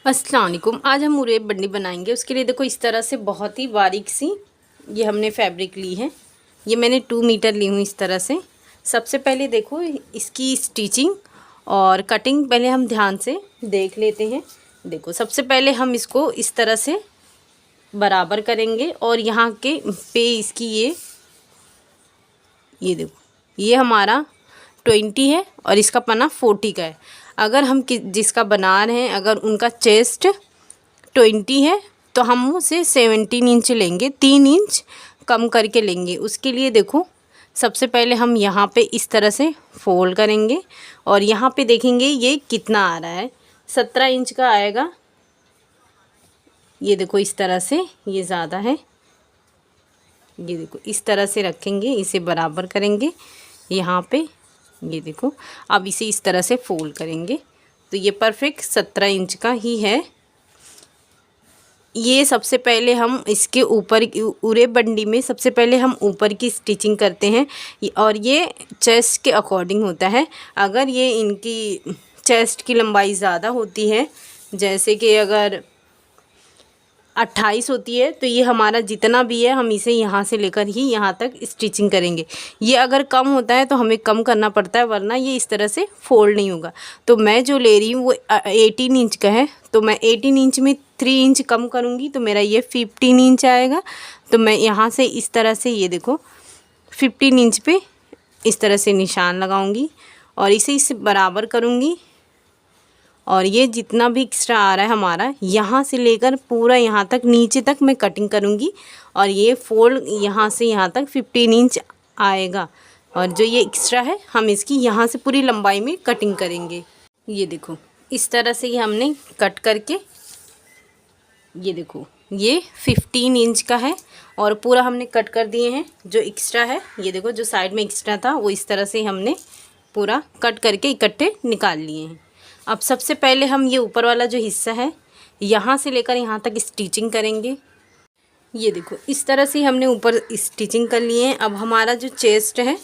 अस्सलाम वालेकुम। आज हम मुरेब बंडी बनाएंगे। उसके लिए देखो इस तरह से बहुत ही बारीक सी ये हमने फैब्रिक ली है। ये मैंने 2 मीटर ली हूँ इस तरह से। सबसे पहले देखो इसकी स्टिचिंग और कटिंग पहले हम ध्यान से देख लेते हैं। देखो सबसे पहले हम इसको इस तरह से बराबर करेंगे और यहाँ के पे इसकी ये देखो ये हमारा 20 है और इसका पना 40 का है। अगर हम जिसका बना रहे हैं अगर उनका चेस्ट 20 है तो हम उसे 17 इंच लेंगे, 3 इंच कम करके लेंगे। उसके लिए देखो सबसे पहले हम यहाँ पे इस तरह से फोल्ड करेंगे और यहाँ पे देखेंगे ये कितना आ रहा है। 17 इंच का आएगा। ये देखो इस तरह से ये ज़्यादा है। ये देखो इस तरह से रखेंगे, इसे बराबर करेंगे यहाँ पे। ये देखो अब इसे इस तरह से फोल्ड करेंगे तो ये परफेक्ट 17 इंच का ही है। ये सबसे पहले हम इसके ऊपर उरे बंडी में सबसे पहले हम ऊपर की स्टिचिंग करते हैं और ये चेस्ट के अकॉर्डिंग होता है। अगर ये इनकी चेस्ट की लंबाई ज़्यादा होती है, जैसे कि अगर 28 होती है, तो ये हमारा जितना भी है हम इसे यहाँ से लेकर ही यहाँ तक स्टिचिंग करेंगे। ये अगर कम होता है तो हमें कम करना पड़ता है, वरना ये इस तरह से फोल्ड नहीं होगा। तो मैं जो ले रही हूँ वो 18 इंच का है, तो मैं 18 इंच में 3 इंच कम करूँगी तो मेरा ये 15 इंच आएगा। तो मैं यहाँ से इस तरह से ये देखो 15 इंच पे इस तरह से निशान लगाऊँगी और इसे बराबर करूँगी। और ये जितना भी एक्स्ट्रा आ रहा है हमारा यहाँ से लेकर पूरा यहाँ तक नीचे तक मैं कटिंग करूँगी और ये फोल्ड यहाँ से यहाँ तक 15 इंच आएगा। और जो ये एक्स्ट्रा है हम इसकी यहाँ से पूरी लंबाई में कटिंग करेंगे। ये देखो इस तरह से ये हमने कट करके ये देखो ये 15 इंच का है और पूरा हमने कट कर दिए हैं। जो एक्स्ट्रा है ये देखो जो साइड में एक्स्ट्रा था वो इस तरह से हमने पूरा कट करके इकट्ठे निकाल लिए हैं। अब सबसे पहले हम ये ऊपर वाला जो हिस्सा है यहाँ से लेकर यहाँ तक स्टिचिंग करेंगे। ये देखो इस तरह से हमने ऊपर स्टिचिंग कर लिए हैं। अब हमारा जो चेस्ट है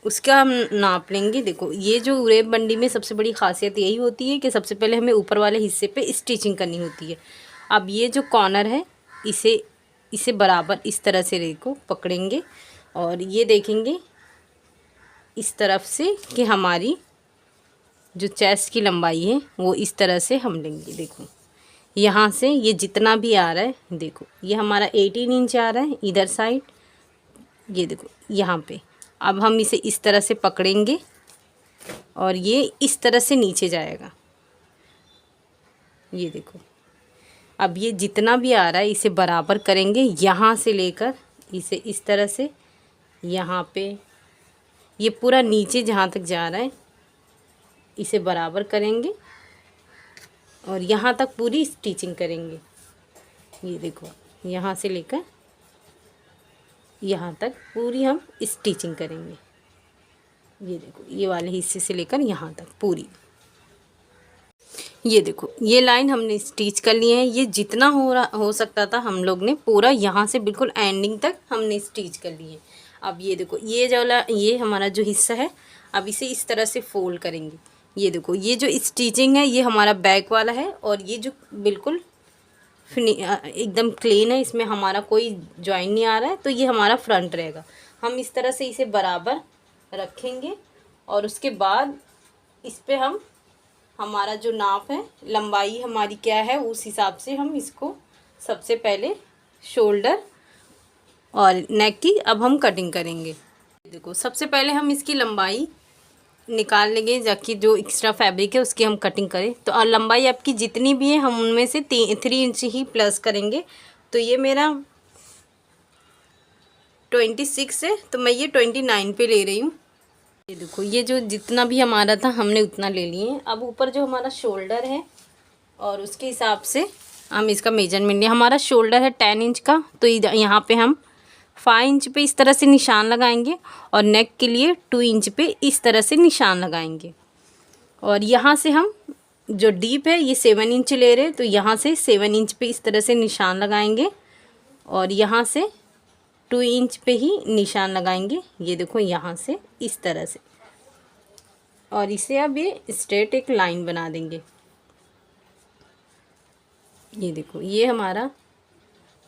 उसका हम नाप लेंगे। देखो ये जो उरेब बंडी में सबसे बड़ी खासियत यही होती है कि सबसे पहले हमें ऊपर वाले हिस्से पे स्टिचिंग करनी होती है। अब ये जो कॉर्नर है इसे बराबर इस तरह से देखो पकड़ेंगे और ये देखेंगे इस तरफ से कि हमारी जो चेस्ट की लंबाई है वो इस तरह से हम लेंगे। देखो यहाँ से ये जितना भी आ रहा है, देखो ये हमारा 18 इंच आ रहा है इधर साइड। ये देखो यहाँ पे अब हम इसे इस तरह से पकड़ेंगे और ये इस तरह से नीचे जाएगा। ये देखो अब ये जितना भी आ रहा है इसे बराबर करेंगे यहाँ से लेकर इसे इस तरह से यहाँ पे ये पूरा नीचे जहाँ तक जा रहा है इसे बराबर करेंगे और यहाँ तक पूरी स्टिचिंग करेंगे। ये देखो यहाँ से लेकर यहाँ तक पूरी हम स्टिचिंग करेंगे। ये देखो ये वाले हिस्से से लेकर यहाँ तक पूरी। ये देखो ये लाइन हमने स्टिच कर ली है। ये जितना हो सकता था हम लोग ने पूरा यहाँ से बिल्कुल एंडिंग तक हमने स्टिच कर ली है। अब ये देखो ये हमारा जो हिस्सा है अब इसे इस तरह से फोल्ड करेंगे। ये देखो ये जो स्टिचिंग है ये हमारा बैक वाला है और ये जो बिल्कुल एकदम क्लीन है, इसमें हमारा कोई जॉइन नहीं आ रहा है, तो ये हमारा फ्रंट रहेगा। हम इस तरह से इसे बराबर रखेंगे और उसके बाद इस पे हम हमारा जो नाप है लंबाई हमारी क्या है उस हिसाब से हम इसको सबसे पहले शोल्डर और नेक की अब हम कटिंग करेंगे। देखो सबसे पहले हम इसकी लंबाई निकाल लेंगे ताकि जो एक्स्ट्रा फैब्रिक है उसकी हम कटिंग करें। तो लंबाई आपकी जितनी भी है हम उनमें से 3 इंच ही प्लस करेंगे। तो ये मेरा 26 है तो मैं ये 29 पे ले रही हूँ। ये देखो ये जो जितना भी हमारा था हमने उतना ले लिए। अब ऊपर जो हमारा शोल्डर है और उसके हिसाब से हम इसका मेजरमेंट लें। हमारा शोल्डर है 10 इंच का, तो यहाँ पे हम 5 इंच पे इस तरह से निशान लगाएंगे और नेक के लिए 2 इंच पे इस तरह से निशान लगाएंगे। और यहाँ से हम जो डीप है ये 7 इंच ले रहे हैं, तो यहाँ से 7 इंच पे इस तरह से निशान लगाएंगे और यहाँ से 2 इंच पे ही निशान लगाएंगे। ये देखो यहाँ से इस तरह से और इसे अब ये स्ट्रेट एक लाइन बना देंगे। ये देखो ये हमारा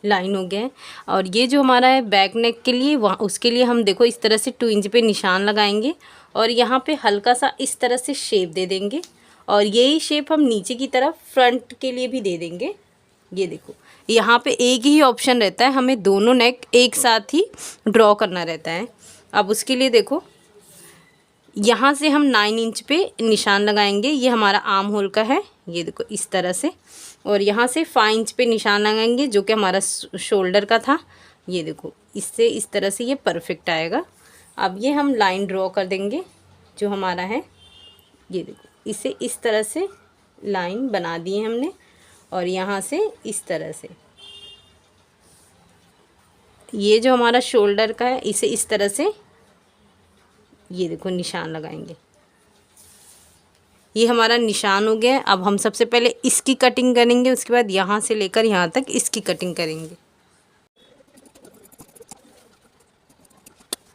लाइन हो गया है। और ये जो हमारा है बैक नेक के लिए, वहाँ उसके लिए हम देखो इस तरह से 2 इंच पे निशान लगाएंगे और यहाँ पे हल्का सा इस तरह से शेप दे देंगे और यही शेप हम नीचे की तरफ फ्रंट के लिए भी दे देंगे। ये देखो यहाँ पे एक ही ऑप्शन रहता है, हमें दोनों नेक एक साथ ही ड्रॉ करना रहता है। अब उसके लिए देखो यहाँ से हम 9 इंच पे निशान लगाएंगे, ये हमारा आर्म होल का है, ये देखो इस तरह से। और यहाँ से 5 इंच पे निशान लगाएंगे जो कि हमारा शोल्डर का था। ये देखो इससे इस तरह से ये परफेक्ट आएगा। अब ये हम लाइन ड्रॉ कर देंगे जो हमारा है, ये देखो इसे इस तरह से लाइन बना दी है हमने और यहाँ से इस तरह से ये जो हमारा शोल्डर का है इसे इस तरह से ये देखो निशान लगाएंगे। ये हमारा निशान हो गया। अब हम सबसे पहले इसकी कटिंग करेंगे, उसके बाद यहाँ से लेकर यहाँ तक इसकी कटिंग करेंगे।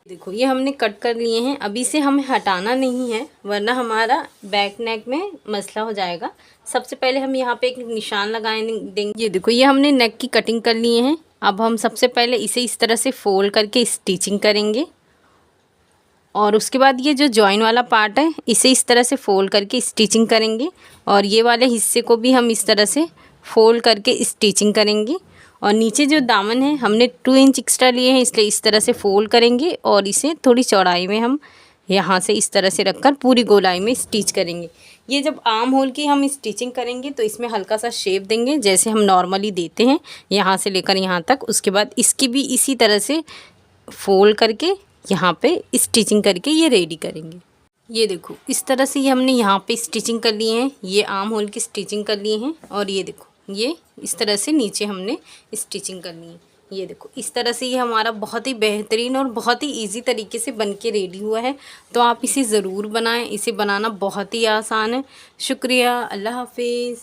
देखो ये हमने कट कर लिए हैं। अभी से हमें हटाना नहीं है वरना हमारा बैक नेक में मसला हो जाएगा। सबसे पहले हम यहाँ पे एक निशान लगाए देंगे। ये देखो ये हमने नेक की कटिंग कर लिए हैं। अब हम सबसे पहले इसे इस तरह से फोल्ड करके स्टिचिंग करेंगे और उसके बाद ये जो जॉइन वाला पार्ट है इसे इस तरह से फोल्ड करके स्टिचिंग करेंगे और ये वाले हिस्से को भी हम इस तरह से फोल्ड करके स्टिचिंग करेंगे। और नीचे जो दामन है हमने 2 इंच एक्स्ट्रा लिए हैं इसलिए इस तरह से फोल्ड करेंगे और इसे थोड़ी चौड़ाई में हम यहाँ से इस तरह से रखकर पूरी गोलाई में स्टिच करेंगे। ये जब आर्म होल की हम स्टिचिंग करेंगे तो इसमें हल्का सा शेप देंगे जैसे हम नॉर्मली देते हैं यहाँ से लेकर यहाँ तक। उसके बाद इसकी भी इसी तरह से फोल्ड करके यहाँ पे स्टिचिंग करके ये रेडी करेंगे। ये देखो इस तरह से ये हमने यहाँ पे स्टिचिंग कर लिए हैं, ये आर्म होल की स्टिचिंग कर लिए हैं और ये देखो ये इस तरह से नीचे हमने स्टिचिंग करनी है। ये देखो इस तरह से ये हमारा बहुत ही बेहतरीन और बहुत ही इजी तरीके से बन के रेडी हुआ है। तो आप इसे ज़रूर बनाएं, इसे बनाना बहुत ही आसान है। शुक्रिया, अल्लाह हाफिज़।